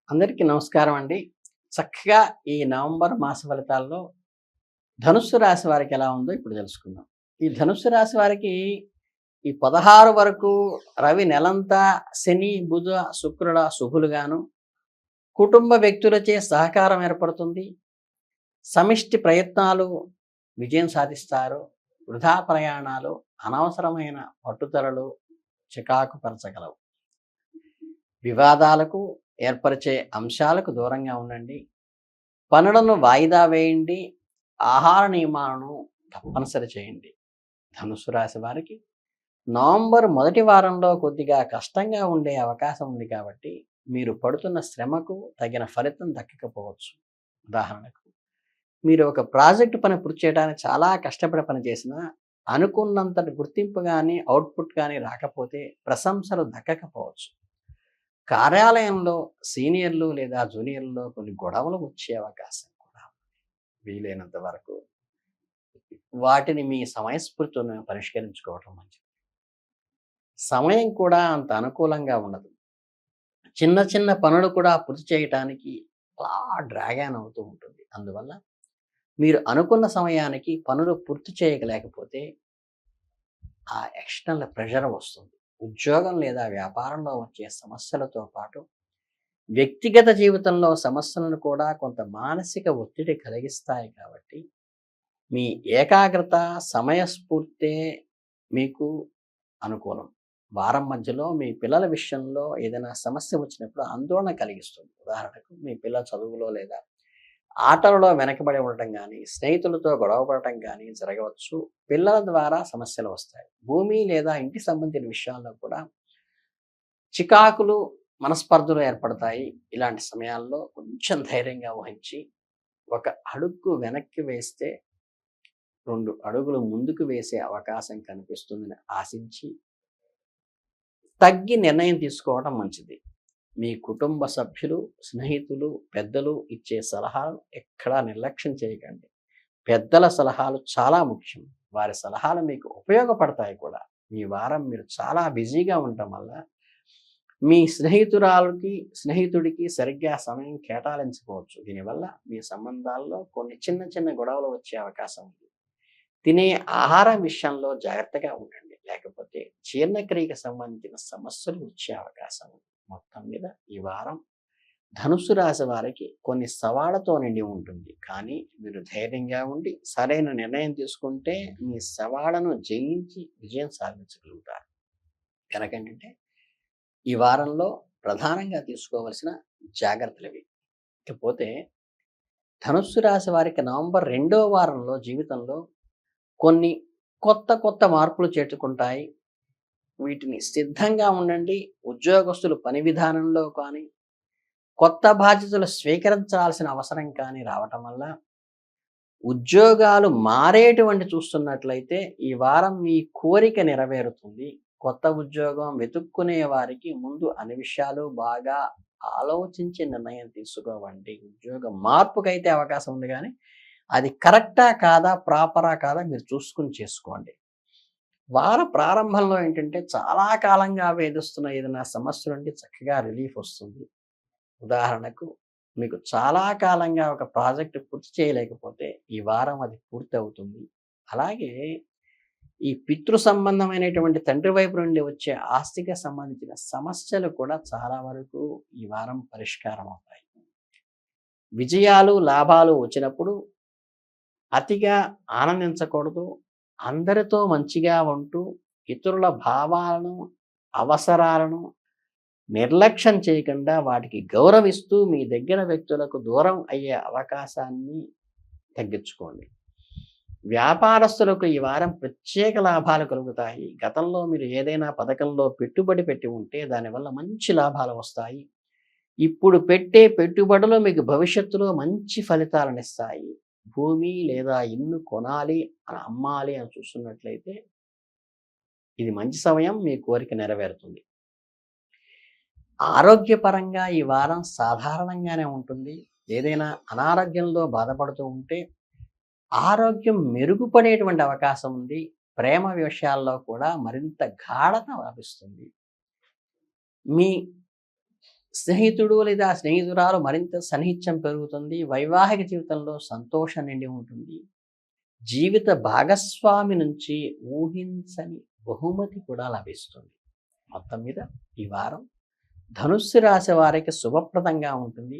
అందరికీ నమస్కారం అండి. చక్కగా ఈ నవంబర్ మాస ఫలితాల్లో ధనుస్సు రాశి వారికి ఎలా ఉందో ఇప్పుడు తెలుసుకుందాం. ఈ ధనుస్సు రాశి వారికి ఈ 16 వరకు రవి నెలంతా శని, బుధ, శుక్రుల శుభులుగాను, కుటుంబ వ్యక్తులచే సహకారం ఏర్పడుతుంది. సమిష్టి ప్రయత్నాలు విజయం సాధిస్తారు. వృధా ప్రయాణాలు, అనవసరమైన పట్టుదలలు చికాకు పరచగలవు. వివాదాలకు ఏర్పరిచే అంశాలకు దూరంగా ఉండండి. పనులను వాయిదా వేయండి. ఆహార నియమాలను తప్పనిసరి చేయండి. ధనుసు రాశి వారికి నవంబర్ మొదటి వారంలో కొద్దిగా కష్టంగా ఉండే అవకాశం ఉంది కాబట్టి మీరు పడుతున్న శ్రమకు తగిన ఫలితం దక్కకపోవచ్చు. ఉదాహరణకు మీరు ఒక ప్రాజెక్టు పని పూర్తి చేయడానికి చాలా కష్టపడి పనిచేసినా అనుకున్నంతటి గుర్తింపు కానీ అవుట్పుట్ కానీ రాకపోతే ప్రశంసలు దక్కకపోవచ్చు. కార్యాలయంలో సీనియర్లు లేదా జూనియర్లలో కొన్ని గొడవలు వచ్చే అవకాశం కూడా ఉంది. వీలైనంత వరకు వాటిని మీ సమయస్ఫూర్తితో పరిష్కరించుకోవటం మంచిది. సమయం కూడా అంత అనుకూలంగా ఉండదు. చిన్న చిన్న పనులు కూడా పూర్తి చేయటానికి అలా డ్రాగాన్ అవుతూ ఉంటుంది. అందువల్ల మీరు అనుకున్న సమయానికి పనులు పూర్తి చేయలేకపోతే ఆ ఎక్స్టర్నల్ ప్రెషర్ వస్తుంది. ఉద్యోగం లేదా వ్యాపారంలో వచ్చే సమస్యలతో పాటు వ్యక్తిగత జీవితంలో సమస్యలను కూడా కొంత మానసిక ఒత్తిడి కలిగిస్తాయి కాబట్టి మీ ఏకాగ్రత సమయస్ఫూర్తే మీకు అనుకూలం. వారం మధ్యలో మీ పిల్లల విషయంలో ఏదైనా సమస్య వచ్చినప్పుడు ఆందోళన కలిగిస్తుంది. ఉదాహరణకు మీ పిల్లల చదువులో లేదా ఆటలలో వెనకబడి ఉండటం కానీ, స్నేహితులతో గొడవ పడటం కానీ జరగవచ్చు. పిల్లల ద్వారా సమస్యలు వస్తాయి. భూమి లేదా ఇంటి సంబంధించిన విషయాల్లో కూడా చికాకులు, మనస్పర్ధలు ఏర్పడతాయి. ఇలాంటి సమయాల్లో కొంచెం ధైర్యంగా వహించి ఒక అడుగు వెనక్కి వేస్తే 2 అడుగులు ముందుకు వేసే అవకాశం కనిపిస్తుందని ఆశించి తగ్గి నిర్ణయం తీసుకోవడం మంచిది. మీ కుటుంబ సభ్యులు, స్నేహితులు, పెద్దలు ఇచ్చే సలహాలు ఎక్కడా నిర్లక్ష్యం చేయకండి. పెద్దల సలహాలు చాలా ముఖ్యం. వారి సలహాలు మీకు ఉపయోగపడతాయి కూడా. ఈ వారం మీరు చాలా బిజీగా ఉండటం వల్ల మీ స్నేహితుడికి సరిగ్గా సమయం కేటాయించకపోవచ్చు. దీనివల్ల మీ సంబంధాల్లో కొన్ని చిన్న చిన్న గొడవలు వచ్చే అవకాశం ఉంది. తినే ఆహారం విషయంలో జాగ్రత్తగా ఉండండి. లేకపోతే జీర్ణక్రియకు సంబంధించిన సమస్యలు వచ్చే అవకాశం ఉంది. మొత్తం మీద ఈ వారం ధనుస్సు రాశి వారికి కొన్ని సవాళ్లతో నిండి ఉంటుంది. కానీ మీరు ధైర్యంగా ఉండి సరైన నిర్ణయం తీసుకుంటే మీ సవాళ్లను జయించి విజయం సాధించగలుగుతారు. కనుక ఏంటంటే ఈ వారంలో ప్రధానంగా తీసుకోవలసిన జాగ్రత్తలు ఇవి. ఇకపోతే ధనుస్సు రాశి వారికి నవంబర్ 2వ వారంలో జీవితంలో కొన్ని కొత్త కొత్త మార్పులు చేర్చుకుంటాయి. వీటిని సిద్ధంగా ఉండండి. ఉద్యోగస్తులు పని విధానంలో కానీ కొత్త బాధ్యతలు స్వీకరించాల్సిన అవసరం కానీ రావటం వల్ల ఉద్యోగాలు మారేటువంటి చూస్తున్నట్లయితే ఈ వారం మీ కోరిక నెరవేరుతుంది. కొత్త ఉద్యోగం వెతుక్కునే వారికి ముందు అన్ని విషయాలు బాగా ఆలోచించి నిర్ణయం తీసుకోవండి. ఉద్యోగ మార్పుకైతే అవకాశం ఉంది కానీ అది కరెక్టా కాదా, ప్రాపరా కాదా మీరు చూసుకుని చేసుకోండి. వార ప్రారంభంలో ఏంటంటే చాలా కాలంగా వేధిస్తున్న ఏదైనా సమస్య నుండి చక్కగా రిలీఫ్ వస్తుంది. ఉదాహరణకు మీకు చాలా కాలంగా ఒక ప్రాజెక్ట్ పూర్తి చేయలేకపోతే ఈ వారం అది పూర్తి అవుతుంది. అలాగే ఈ పితృ సంబంధమైనటువంటి తండ్రి వైపు నుండి వచ్చే ఆస్తికి సంబంధించిన సమస్యలు కూడా చాలా వరకు ఈ వారం పరిష్కారం అవుతాయి. విజయాలు, లాభాలు వచ్చినప్పుడు అతిగా ఆనందించకూడదు. అందరితో మంచిగా ఉంటూ ఇతరుల భావాలను, అవసరాలను నిర్లక్ష్యం చేయకుండా వాటికి గౌరవిస్తూ మీ దగ్గర వ్యక్తులకు దూరం అయ్యే అవకాశాన్ని తగ్గించుకోండి. వ్యాపారస్తులకు ఈ వారం ప్రత్యేక లాభాలు కలుగుతాయి. గతంలో మీరు ఏదైనా పథకంలో పెట్టుబడి పెట్టి ఉంటే దానివల్ల మంచి లాభాలు వస్తాయి. ఇప్పుడు పెట్టే పెట్టుబడులు మీకు భవిష్యత్తులో మంచి ఫలితాలను ఇస్తాయి. భూమి లేదా ఇల్లు కొనాలి, అమ్మాలి అని చూస్తున్నట్లయితే ఇది మంచి సమయం. మీ కోరిక నెరవేరుతుంది. ఆరోగ్యపరంగా ఈ వారం సాధారణంగానే ఉంటుంది. ఏదైనా అనారోగ్యంలో బాధపడుతూ ఉంటే ఆరోగ్యం మెరుగుపడేటువంటి అవకాశం ఉంది. ప్రేమ విషయాల్లో కూడా మరింత గాఢత లభిస్తుంది. మీ స్నేహితుడు లేదా స్నేహితురాలు మరింత సన్నిహిత్యం పెరుగుతుంది. వైవాహిక జీవితంలో సంతోషం నిండి ఉంటుంది. జీవిత భాగస్వామి నుంచి ఊహించని బహుమతి కూడా లభిస్తుంది. మొత్తం మీద ఈ వారం ధనుస్సు రాశి వారికి శుభప్రదంగా ఉంటుంది.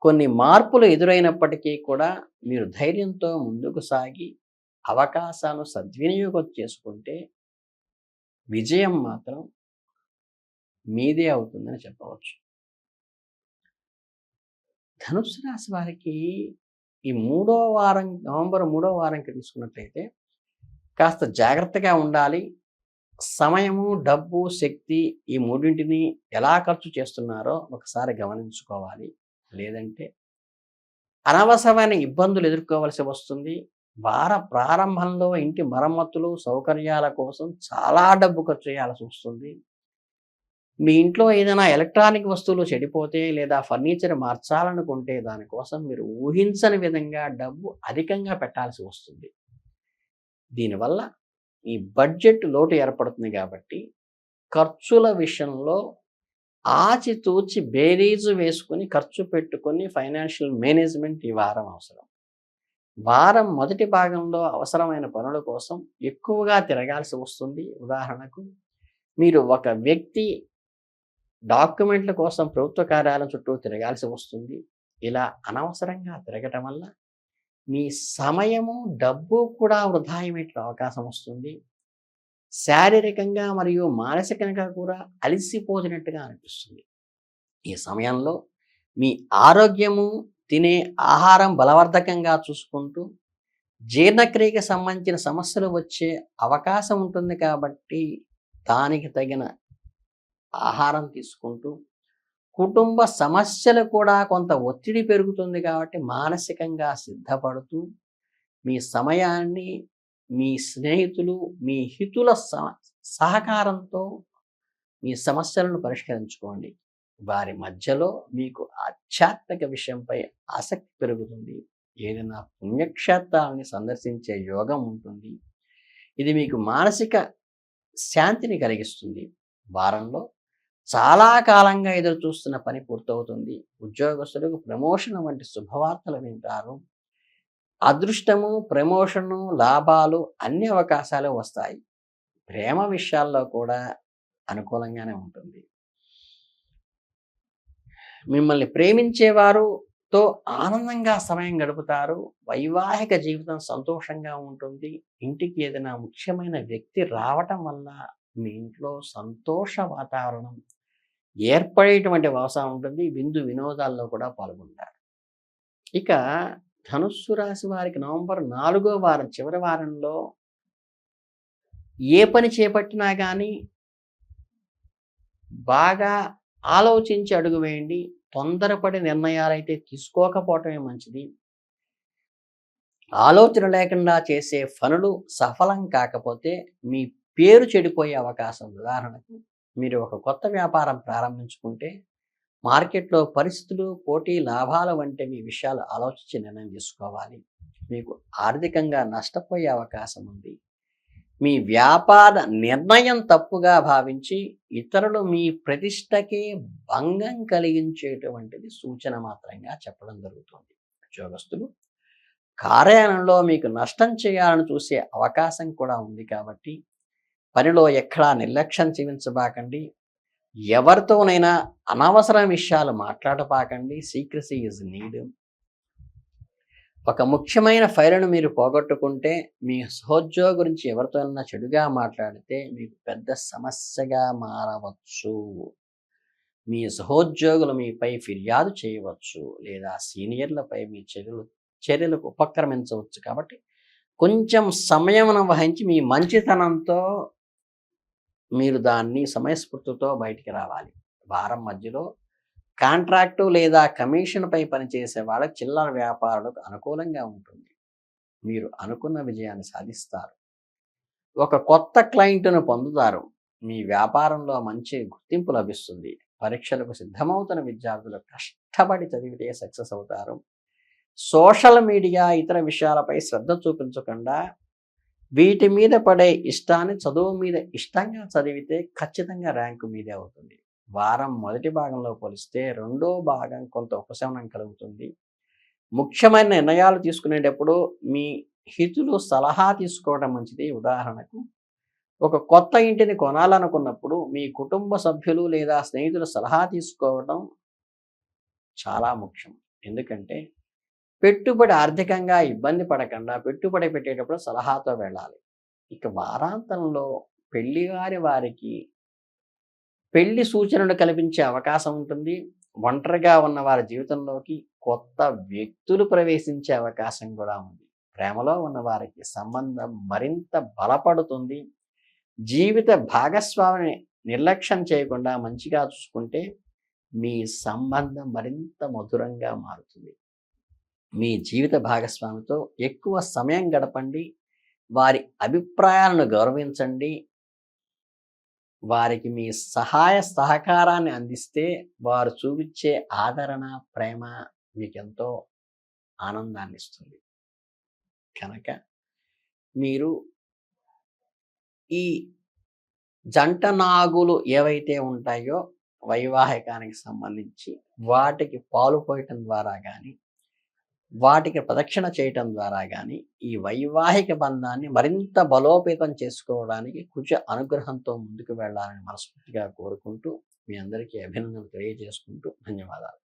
కొన్ని మార్పులు ఎదురైనప్పటికీ కూడా మీరు ధైర్యంతో ముందుకు సాగి అవకాశాలను సద్వినియోగం చేసుకుంటే విజయం మాత్రం మీదే అవుతుందని చెప్పవచ్చు. ధనుస్సు రాశి వారికి ఈ నవంబర్ 3వ వారంకి తీసుకున్నట్లయితే కాస్త జాగ్రత్తగా ఉండాలి. సమయము, డబ్బు, శక్తి ఈ మూడింటిని ఎలా ఖర్చు చేస్తున్నారో ఒకసారి గమనించుకోవాలి. లేదంటే అనవసరమైన ఇబ్బందులు ఎదుర్కోవలసి వస్తుంది. వార ప్రారంభంలో ఇంటి మరమ్మతులు, సౌకర్యాల కోసం చాలా డబ్బు ఖర్చు చేయాల్సి వస్తుంది. మీ ఇంట్లో ఏదైనా ఎలక్ట్రానిక్ వస్తువులు చెడిపోతే లేదా ఫర్నిచర్ మార్చాలనుకుంటే దానికోసం మీరు ఊహించని విధంగా డబ్బు అధికంగా పెట్టాల్సి వస్తుంది. దీనివల్ల ఈ బడ్జెట్ లోటు ఏర్పడుతుంది కాబట్టి ఖర్చుల విషయంలో ఆచితూచి బేరీజు వేసుకుని ఖర్చు పెట్టుకొని ఫైనాన్షియల్ మేనేజ్మెంట్ ఈ వారం అవసరం. వారం మొదటి భాగంలో అవసరమైన పనుల కోసం ఎక్కువగా తిరగాల్సి వస్తుంది. ఉదాహరణకు మీరు ఒక వ్యక్తి డాక్యుమెంట్ల కోసం ప్రభుత్వ కార్యాలయం చుట్టూ తిరగాల్సి వస్తుంది. ఇలా అనవసరంగా తిరగటం వల్ల మీ సమయము, డబ్బు కూడా వృధా అయ్యే అవకాశం వస్తుంది. శారీరకంగా మరియు మానసికంగా కూడా అలసిపోతున్నట్టుగా అనిపిస్తుంది. ఈ సమయంలో మీ ఆరోగ్యము, తినే ఆహారం బలవర్ధకంగా చూసుకుంటూ జీర్ణక్రియకి సంబంధించిన సమస్యలు వచ్చే అవకాశం ఉంటుంది కాబట్టి దానికి తగిన ఆహారం తీసుకుంటూ, కుటుంబ సమస్యలు కూడా కొంత ఒత్తిడి పెరుగుతుంది కాబట్టి మానసికంగా సిద్ధపడుతూ మీ సమయాన్ని మీ స్నేహితులు, మీ హితుల సహకారంతో మీ సమస్యలను పరిష్కరించుకోండి. వారి మధ్యలో మీకు ఆధ్యాత్మిక విషయంపై ఆసక్తి పెరుగుతుంది. ఏదైనా పుణ్యక్షేత్రాలని సందర్శించే యోగం ఉంటుంది. ఇది మీకు మానసిక శాంతిని కలిగిస్తుంది. వారంలో చాలా కాలంగా ఎదురు చూస్తున్న పని పూర్తవుతుంది. ఉద్యోగస్తులకు ప్రమోషన్ వంటి శుభవార్తలు వింటారు. అదృష్టము, ప్రమోషను, లాభాలు అన్ని అవకాశాలు వస్తాయి. ప్రేమ విషయాల్లో కూడా అనుకూలంగానే ఉంటుంది. మిమ్మల్ని ప్రేమించేవారుతో ఆనందంగా సమయం గడుపుతారు. వైవాహిక జీవితం సంతోషంగా ఉంటుంది. ఇంటికి ఏదైనా ముఖ్యమైన వ్యక్తి రావటం వల్ల మీ ఇంట్లో సంతోష వాతావరణం ఏర్పడేటువంటి అవసరం ఉంటుంది. విందు వినోదాల్లో కూడా పాల్గొంటారు. ఇక ధనుస్సు రాశి వారికి నవంబర్ 4వ వారం చివరి వారంలో ఏ పని చేపట్టినా కానీ బాగా ఆలోచించి అడుగు వేయండి. తొందరపడి నిర్ణయాలైతే తీసుకోకపోవటమే మంచిది. ఆలోచన లేకుండా చేసే పనులు సఫలం కాకపోతే మీ పేరు చెడిపోయే అవకాశం. ఉదాహరణకు మీరు ఒక కొత్త వ్యాపారం ప్రారంభించుకుంటే మార్కెట్లో పరిస్థితులు, పోటీ, లాభాల వంటివి విషయాలు ఆలోచించి నిర్ణయం తీసుకోవాలి. మీకు ఆర్థికంగా నష్టపోయే అవకాశం ఉంది. మీ వ్యాపార నిర్ణయం తప్పుగా భావించి ఇతరులు మీ ప్రతిష్టకే భంగం కలిగించేటువంటిది సూచన మాత్రంగా చెప్పడం జరుగుతుంది. ఉద్యోగస్తులు కార్యాలయంలో మీకు నష్టం చేయాలని చూసే అవకాశం కూడా ఉంది కాబట్టి పనిలో ఎక్కడా నిర్లక్ష్యం చూపించబాకండి. ఎవరితోనైనా అనవసర విషయాలు మాట్లాడబాకండి. Secrecy is need. ఒక ముఖ్యమైన ఫైలును మీరు పోగొట్టుకుంటే మీ సహోద్యోగి గురించి ఎవరితోనైనా చెడుగా మాట్లాడితే మీకు పెద్ద సమస్యగా మారవచ్చు. మీ సహోద్యోగులు మీపై ఫిర్యాదు చేయవచ్చు లేదా సీనియర్లపై మీ చర్యలకు ఉపక్రమించవచ్చు. కాబట్టి కొంచెం సమయం వహించి మీ మంచితనంతో మీరు దాన్ని సమయస్ఫూర్తితో బయటికి రావాలి. వారం మధ్యలో కాంట్రాక్టు లేదా కమిషన్పై పనిచేసే వాళ్ళకి చిల్లర వ్యాపారులకు అనుకూలంగా ఉంటుంది. మీరు అనుకున్న విజయాన్ని సాధిస్తారు. ఒక కొత్త క్లయింట్ను పొందుతారు. మీ వ్యాపారంలో మంచి గుర్తింపు లభిస్తుంది. పరీక్షలకు సిద్ధమవుతున్న విద్యార్థులు కష్టపడి చదివితే సక్సెస్ అవుతారు. సోషల్ మీడియా ఇతర విషయాలపై శ్రద్ధ చూపించకుండా వీటి మీద పడే ఇష్టాన్ని చదువు మీద ఇష్టంగా చదివితే ఖచ్చితంగా ర్యాంకు మీదే అవుతుంది. వారం మొదటి భాగంలో పోలిస్తే రెండో భాగం కొంత ఉపశమనం కలుగుతుంది. ముఖ్యమైన నిర్ణయాలు తీసుకునేటప్పుడు మీ హితులు సలహా తీసుకోవడం మంచిది. ఉదాహరణకు ఒక కొత్త ఇంటిని కొనాలనుకున్నప్పుడు మీ కుటుంబ సభ్యులు లేదా స్నేహితుల సలహా తీసుకోవడం చాలా ముఖ్యం. ఎందుకంటే పెట్టుబడి ఆర్థికంగా ఇబ్బంది పడకుండా పెట్టుబడి పెట్టేటప్పుడు సలహాతో వెళ్ళాలి. ఇక వారాంతంలో పెళ్లిగాని వారికి పెళ్లి సూచనలు కల్పించే అవకాశం ఉంటుంది. ఒంటరిగా ఉన్న వారి జీవితంలోకి కొత్త వ్యక్తులు ప్రవేశించే అవకాశం కూడా ఉంది. ప్రేమలో ఉన్న వారికి సంబంధం మరింత బలపడుతుంది. జీవిత భాగస్వామిని నిర్లక్ష్యం చేయకుండా మంచిగా చూసుకుంటే మీ సంబంధం మరింత మధురంగా మారుతుంది. మీ జీవిత భాగస్వామితో ఎక్కువ సమయం గడపండి. వారి అభిప్రాయాలను గౌరవించండి. వారికి మీ సహాయ సహకారాన్ని అందిస్తే వారు చూపించే ఆదరణ, ప్రేమ మీకెంతో ఆనందాన్ని ఇస్తుంది. కనుక మీరు ఈ జంట నాగులు ఏవైతే ఉంటాయో వైవాహికానికి సంబంధించి వాటికి పాలు పోయటం ద్వారా కానీ వాటికి ప్రదక్షిణ చేయటం ద్వారా కానీ ఈ వైవాహిక బంధాన్ని మరింత బలోపేతం చేసుకోవడానికి కుజ అనుగ్రహంతో ముందుకు వెళ్ళాలని మనస్ఫూర్తిగా కోరుకుంటూ మీ అందరికీ అభినందనలు తెలియజేసుకుంటూ ధన్యవాదాలు.